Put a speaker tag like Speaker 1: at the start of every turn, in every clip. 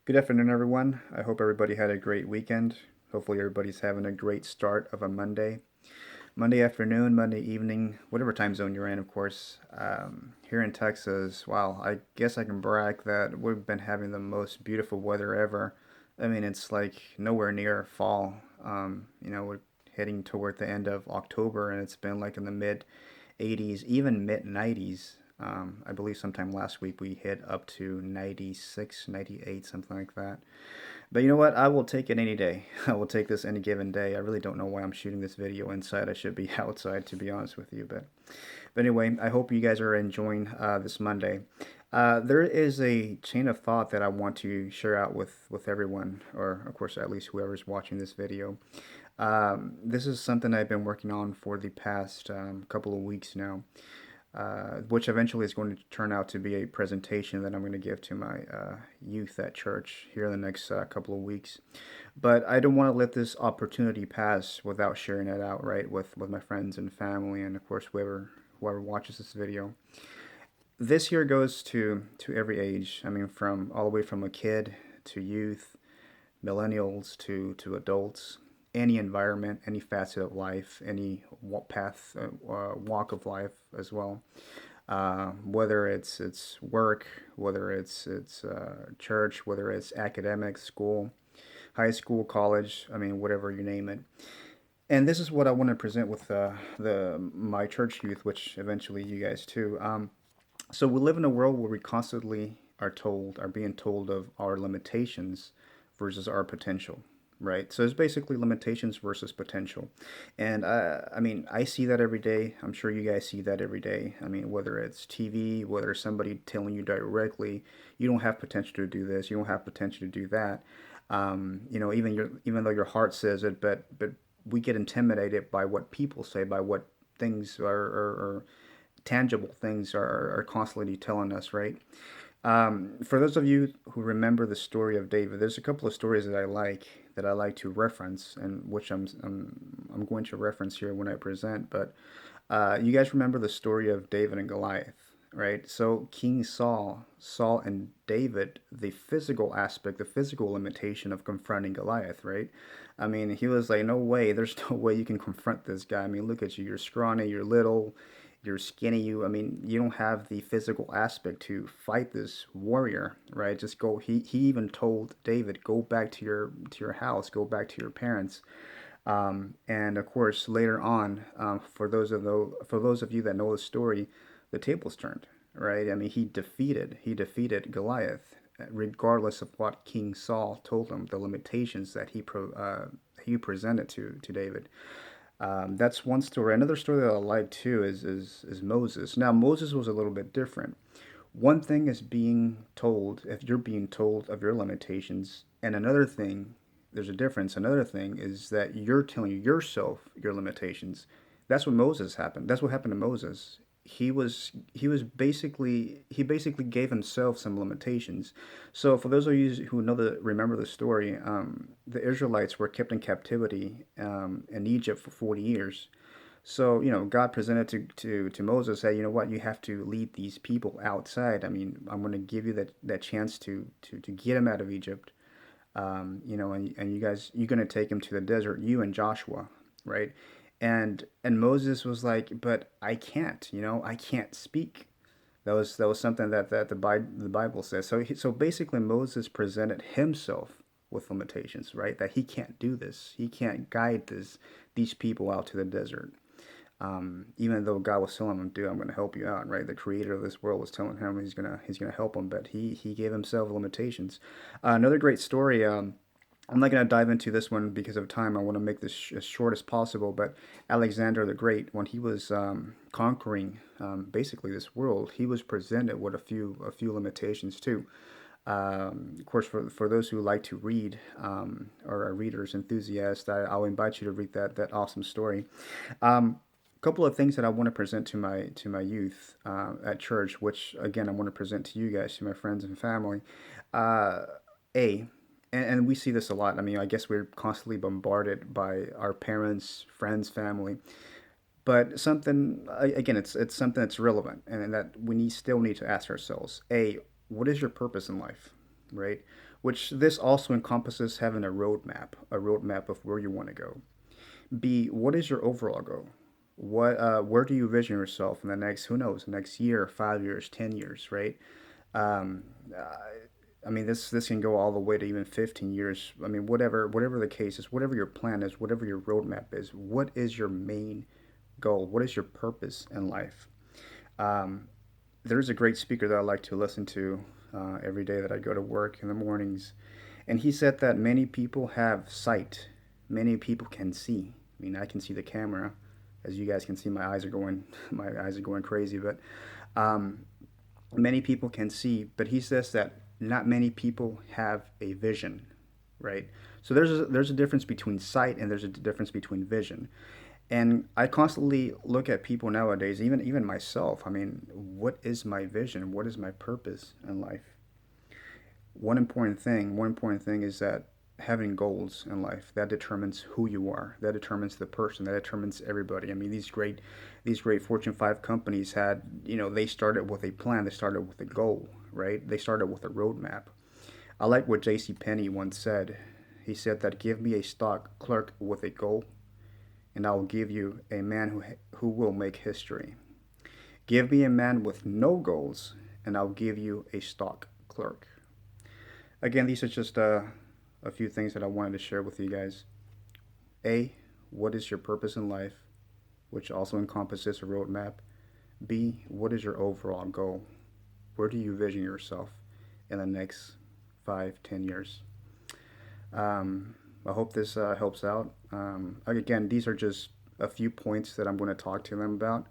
Speaker 1: Good afternoon, everyone. I hope everybody had a great weekend. Hopefully, everybody's having a great start of a Monday. Monday afternoon, Monday evening, whatever time zone you're in, of course. Here in Texas, wow, I guess I can brag that we've been having the most beautiful weather ever. I mean, it's like nowhere near fall. We're heading toward the end of October, and it's been like in the mid 80s, even mid 90s. I believe sometime last week we hit up to 96, 98, something like that. But you know what? I will take it any day. I will take this any given day. I really don't know why I'm shooting this video inside. I should be outside, to be honest with you. But anyway, I hope you guys are enjoying this Monday. There is a chain of thought that I want to share out with everyone, or of course, at least whoever's watching this video. This is something I've been working on for the past couple of weeks now, which eventually is going to turn out to be a presentation that I'm going to give to my youth at church here in the next couple of weeks. But I don't want to let this opportunity pass without sharing it out, right, with my friends and family, and of course whoever watches this video. This here goes to every age. I mean, from all the way from a kid to youth, millennials to adults, any environment, any facet of life, any path, walk of life as well. Whether it's work, whether it's church, whether it's academics, school, high school, college. I mean, whatever you name it. And this is what I want to present with the my church youth, which eventually you guys too. So we live in a world where we constantly are being told of our limitations versus our potential, right? So it's basically limitations versus potential. And I mean, I see that every day. I'm sure you guys see that every day. I mean, whether it's TV, whether it's somebody telling you directly, you don't have potential to do this, you don't have potential to do that. Even though your heart says it, but we get intimidated by what people say, by what things are tangible things are constantly telling us, right? For those of you who remember the story of David, there's a couple of stories that I like to reference, and which I'm going to reference here when I present. But you guys remember the story of David and Goliath, right? So King Saul and David, the physical aspect, the physical limitation of confronting Goliath, right? I mean, he was like, no way, there's no way you can confront this guy. I mean, look at you, you're scrawny, you're little, you're skinny. I mean, you don't have the physical aspect to fight this warrior, right? Just go. He even told David, go back to your house, go back to your parents. And of course, later on, for those of you that know the story, the tables turned, right? I mean, he defeated Goliath, regardless of what King Saul told him, the limitations that he presented to David. That's one story. Another story that I like too is Moses. Now Moses was a little bit different. One thing is being told, if you're being told of your limitations, and another thing, there's a difference. Another thing is that you're telling yourself your limitations. That's what Moses happened. That's what happened to Moses. He basically gave himself some limitations. So for those of you who remember the story, the Israelites were kept in captivity in Egypt for 40 years. So, God presented to Moses, hey, you know what, you have to lead these people outside. I mean, I'm going to give you that chance to get them out of Egypt. And you guys, you're going to take them to the desert, you and Joshua, right? And Moses was like, but I can't, I can't speak. That was something that the Bible says. So basically Moses presented himself with limitations, right? That he can't do this. He can't guide these people out to the desert. Even though God was telling him, "Dude, I'm going to help you out," right? The Creator of this world was telling him he's gonna help him, but he gave himself limitations. Another great story. I'm not going to dive into this one because of time. I want to make this as short as possible. But Alexander the Great, when he was conquering basically this world, he was presented with a few limitations too. Of course, for those who like to read or are readers, enthusiasts, I'll invite you to read that awesome story. Couple of things that I want to present to my youth at church, which again I want to present to you guys, to my friends and family. Uh, a and we see this a lot. I mean, I guess we're constantly bombarded by our parents, friends, family. But something again, it's something that's relevant, and that we still need to ask ourselves: A, what is your purpose in life? right? Which this also encompasses having a roadmap of where you want to go. B, what is your overall goal? Where do you vision yourself in the next, who knows, the next year, 5 years, 10 years, right? Um, uh, I mean, this can go all the way to even 15 years. I mean, whatever the case is, whatever your plan is, whatever your roadmap is, what is your main goal? What is your purpose in life? Um, there's a great speaker that I like to listen to every day that I go to work in the mornings, and he said that many people have sight, many people can see. I mean, I can see the camera, as you guys can see. My eyes are going, my eyes are going crazy, but um, many people can see. But he says that not many people have a vision, right? So there's a difference between sight and there's a difference between vision. And I constantly look at people nowadays, even myself. I mean, what is my vision? What is my purpose in life? One important thing is that having goals in life that determines who you are, that determines the person, that determines everybody. I mean, these great Fortune 5 companies had, they started with a plan, they started with a goal, right? They started with a roadmap. I like what J.C.Penny once said. He said that, give me a stock clerk with a goal, and I will give you a man who will make history. Give me a man with no goals, and I'll give you a stock clerk. Again, these are just a few things that I wanted to share with you guys. A, what is your purpose in life, which also encompasses a roadmap? B, what is your overall goal? Where do you vision yourself in the next 5, 10 years? Um, I hope this helps out. Again, these are just a few points that I'm going to talk to them about.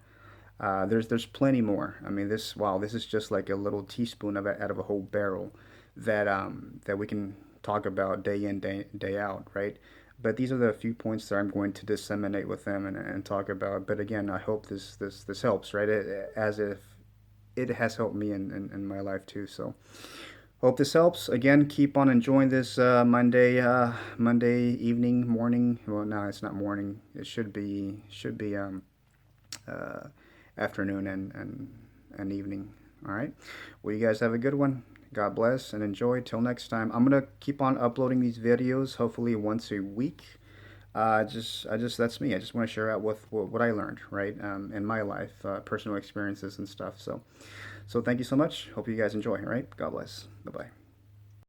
Speaker 1: There's plenty more. I mean, this is just like a little teaspoon out of a whole barrel that we can talk about day in day out, right? But these are the few points that I'm going to disseminate with them and talk about. But again, I hope this helps, right? As if it has helped me in my life too. So hope this helps. Again, keep on enjoying this Monday evening, morning. Well, no, it's not morning. It should be uh, afternoon and evening. All right. Well, you guys have a good one. God bless and enjoy. Till next time. I'm gonna keep on uploading these videos, hopefully once a week. That's me. I just want to share out with what I learned, right, in my life, personal experiences and stuff. So thank you so much. Hope you guys enjoy. All right. God bless. Bye bye.